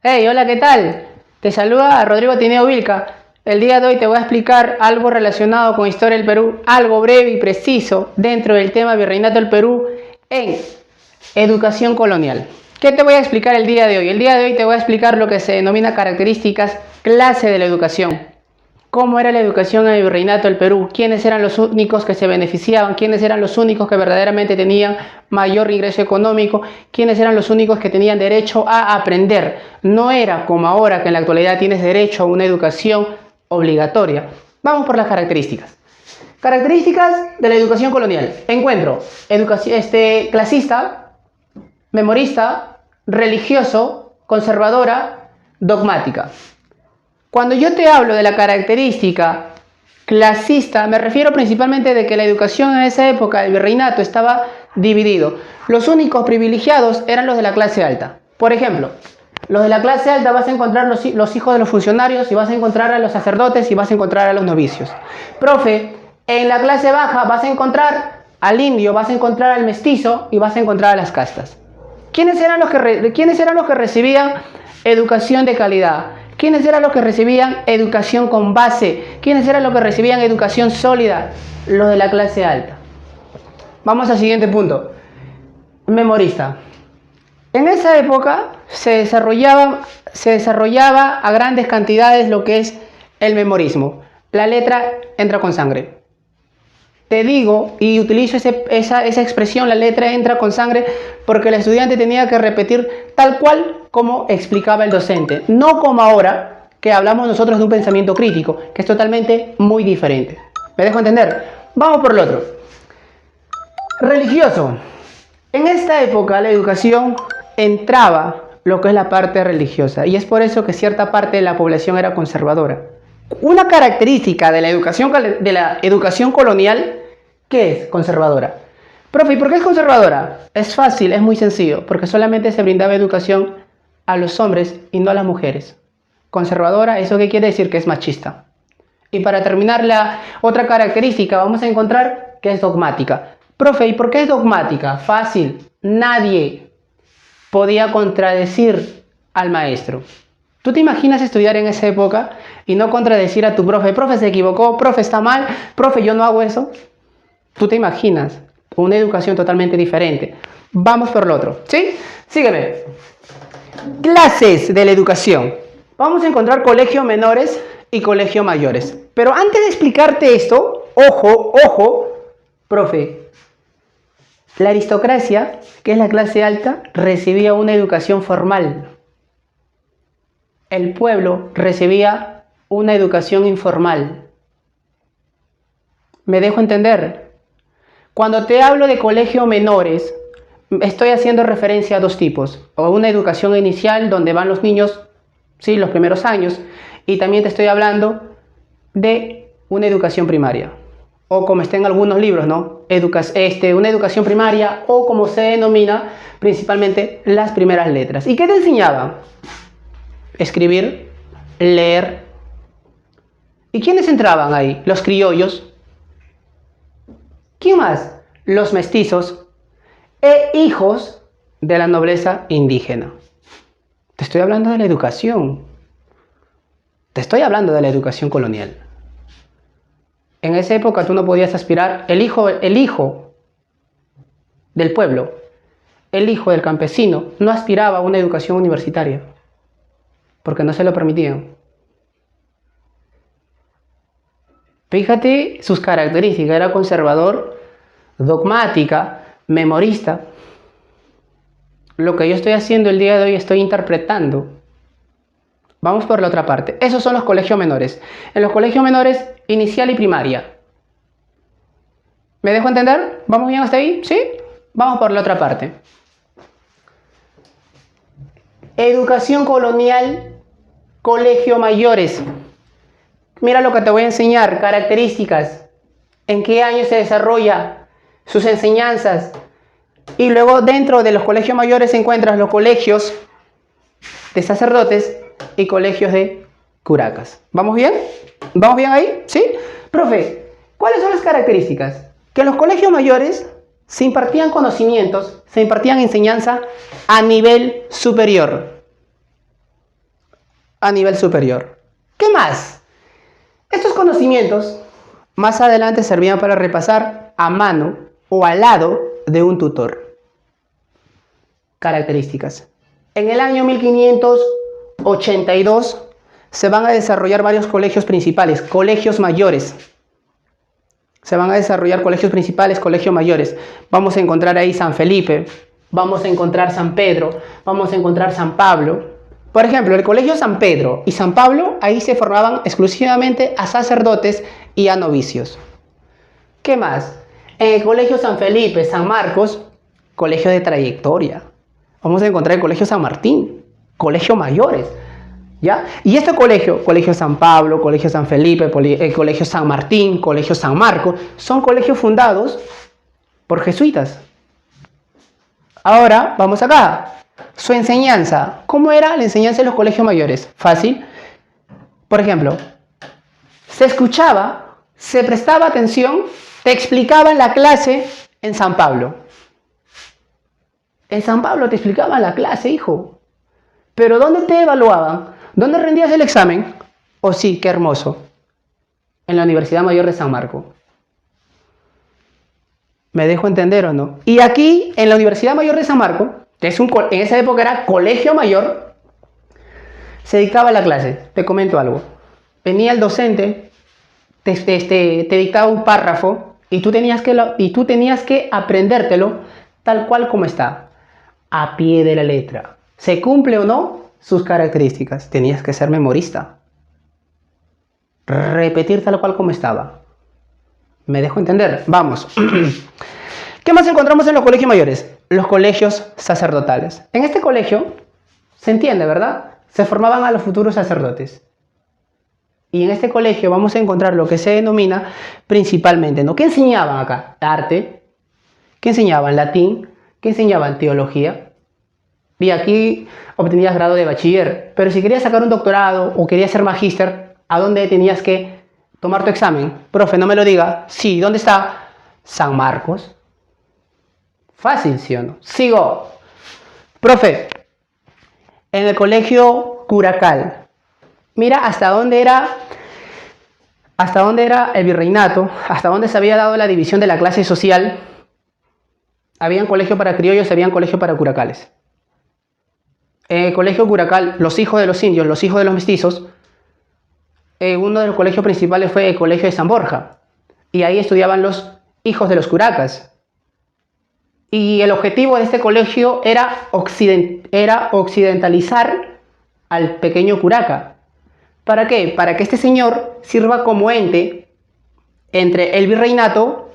Hey, hola, ¿qué tal? Te saluda Rodrigo Tineo Vilca. El día de hoy te voy a explicar algo relacionado con historia del Perú, algo breve y preciso dentro del tema Virreinato del Perú en educación colonial. ¿Qué te voy a explicar el día de hoy? El día de hoy te voy a explicar lo que se denomina características clase de la educación. ¿Cómo era la educación en el Virreinato del Perú? ¿Quiénes eran los únicos que se beneficiaban? ¿Quiénes eran los únicos que verdaderamente tenían mayor ingreso económico? ¿Quiénes eran los únicos que tenían derecho a aprender? No era como ahora, que en la actualidad tienes derecho a una educación obligatoria. Vamos por las características. Características de la educación colonial. Encuentro clasista, memorista, religioso, conservadora, dogmática. Cuando yo te hablo de la característica clasista, me refiero principalmente de que la educación en esa época del virreinato estaba dividido. Los únicos privilegiados eran los de la clase alta. Por ejemplo, los de la clase alta vas a encontrar los hijos de los funcionarios, y vas a encontrar a los sacerdotes, y vas a encontrar a los novicios. Profe, en la clase baja vas a encontrar al indio, vas a encontrar al mestizo y vas a encontrar a las castas. ¿Quiénes eran los que recibían educación de calidad? ¿Quiénes eran los que recibían educación con base? ¿Quiénes eran los que recibían educación sólida? Los de la clase alta. Vamos al siguiente punto. Memorista. En esa época se desarrollaba a grandes cantidades lo que es el memorismo. La letra entra con sangre. Te digo y utilizo esa expresión, la letra entra con sangre, porque el estudiante tenía que repetir tal cual como explicaba el docente, no como ahora que hablamos nosotros de un pensamiento crítico, que es totalmente muy diferente. ¿Me dejo entender? Vamos por lo otro. Religioso. En esta época la educación entraba lo que es la parte religiosa, y es por eso que cierta parte de la población era conservadora. Una característica de la educación colonial, ¿qué es? Conservadora. Profe, ¿y por qué es conservadora? Es fácil, es muy sencillo, porque solamente se brindaba educación a los hombres y no a las mujeres. Conservadora, ¿eso qué quiere decir? Que es machista. Y para terminar, la otra característica vamos a encontrar que es dogmática. Profe, ¿y por qué es dogmática? Fácil, nadie podía contradecir al maestro. ¿Tú te imaginas estudiar en esa época y no contradecir a tu profe? Profe, se equivocó, profe, está mal, profe, yo no hago eso. ¿Tú te imaginas una educación totalmente diferente? Vamos por lo otro, ¿sí? Sígueme. Clases de la educación. Vamos a encontrar colegios menores y colegios mayores. Pero antes de explicarte esto, ojo, profe, la aristocracia, que es la clase alta, recibía una educación formal. El pueblo recibía una educación informal. ¿Me dejo entender? Cuando te hablo de colegios menores, estoy haciendo referencia a dos tipos. O una educación inicial, donde van los niños, sí, los primeros años, y también te estoy hablando de una educación primaria. O como está en algunos libros, ¿no? Una educación primaria, o como se denomina principalmente las primeras letras. ¿Y qué te enseñaban? Escribir, leer. ¿Y quiénes entraban ahí? Los criollos. ¿Quién más? Los mestizos e hijos de la nobleza indígena. Te estoy hablando de la educación. Te estoy hablando de la educación colonial. En esa época tú no podías aspirar, el hijo del pueblo, el hijo del campesino, no aspiraba a una educación universitaria, porque no se lo permitían. Fíjate sus características, era conservador, dogmática, memorista. Lo que yo estoy haciendo el día de hoy, estoy interpretando. Vamos por la otra parte. Esos son los colegios menores. En los colegios menores, inicial y primaria. ¿Me dejo entender? ¿Vamos bien hasta ahí? ¿Sí? Vamos por la otra parte. Educación colonial, colegio mayores. Mira lo que te voy a enseñar, características, en qué año se desarrolla sus enseñanzas. Y luego dentro de los colegios mayores encuentras los colegios de sacerdotes y colegios de curacas. ¿Vamos bien? ¿Vamos bien ahí? ¿Sí? Profe, ¿cuáles son las características? Que en los colegios mayores se impartían conocimientos, se impartían enseñanza a nivel superior. a nivel superior. ¿Qué más? Estos conocimientos más adelante servían para repasar a mano o al lado de un tutor. Características. En el año 1582 se van a desarrollar varios colegios principales, colegios mayores. Se van a desarrollar colegios principales, colegios mayores. Vamos a encontrar ahí San Felipe, vamos a encontrar San Pedro, vamos a encontrar San Pablo. Por ejemplo, el colegio San Pedro y San Pablo, ahí se formaban exclusivamente a sacerdotes y a novicios. ¿Qué más? En el colegio San Felipe, San Marcos, colegio de trayectoria. Vamos a encontrar el colegio San Martín, colegio mayores. ¿Ya? Y este colegio, colegio San Pablo, colegio San Felipe, el colegio San Martín, colegio San Marcos, son colegios fundados por jesuitas. Ahora, vamos acá. Su enseñanza. ¿Cómo era la enseñanza de los colegios mayores? Fácil. Por ejemplo, se escuchaba, se prestaba atención, te explicaban la clase en San Pablo. En San Pablo te explicaban la clase, hijo. Pero ¿dónde te evaluaban? ¿Dónde rendías el examen? Oh sí, qué hermoso. En la Universidad Mayor de San Marcos. ¿Me dejo entender o no? Y aquí, en la Universidad Mayor de San Marcos, que en esa época era colegio mayor, se dictaba la clase. Te comento algo. Venía el docente, te dictaba un párrafo y tú tenías que aprendértelo tal cual como está, a pie de la letra. ¿Se cumple o no sus características? Tenías que ser memorista. Repetir tal cual como estaba. ¿Me dejo entender? Vamos. ¿Qué más encontramos en los colegios mayores? Los colegios sacerdotales. En este colegio, se entiende, ¿verdad? Se formaban a los futuros sacerdotes. Y en este colegio vamos a encontrar lo que se denomina principalmente, ¿no? ¿Qué enseñaban acá? Arte. ¿Qué enseñaban? Latín. ¿Qué enseñaban? Teología. Y aquí obtenías grado de bachiller. Pero si querías sacar un doctorado o querías ser magíster, ¿a dónde tenías que tomar tu examen? Profe, no me lo diga. Sí, ¿dónde está? San Marcos. Fácil, ¿sí o no? Sigo. Profe, en el colegio Curacal. Mira hasta dónde era el virreinato, hasta dónde se había dado la división de la clase social. Habían colegio para criollos, habían colegio para curacales. En el colegio Curacal, los hijos de los indios, los hijos de los mestizos, uno de los colegios principales fue el colegio de San Borja. Y ahí estudiaban los hijos de los curacas. Y el objetivo de este colegio era occidentalizar al pequeño curaca. ¿Para qué? Para que este señor sirva como ente entre el virreinato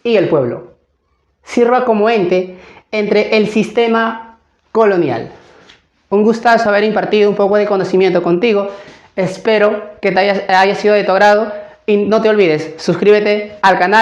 y el pueblo. Sirva como ente entre el sistema colonial. Un gustazo haber impartido un poco de conocimiento contigo. Espero que te haya sido de tu agrado. Y no te olvides, suscríbete al canal.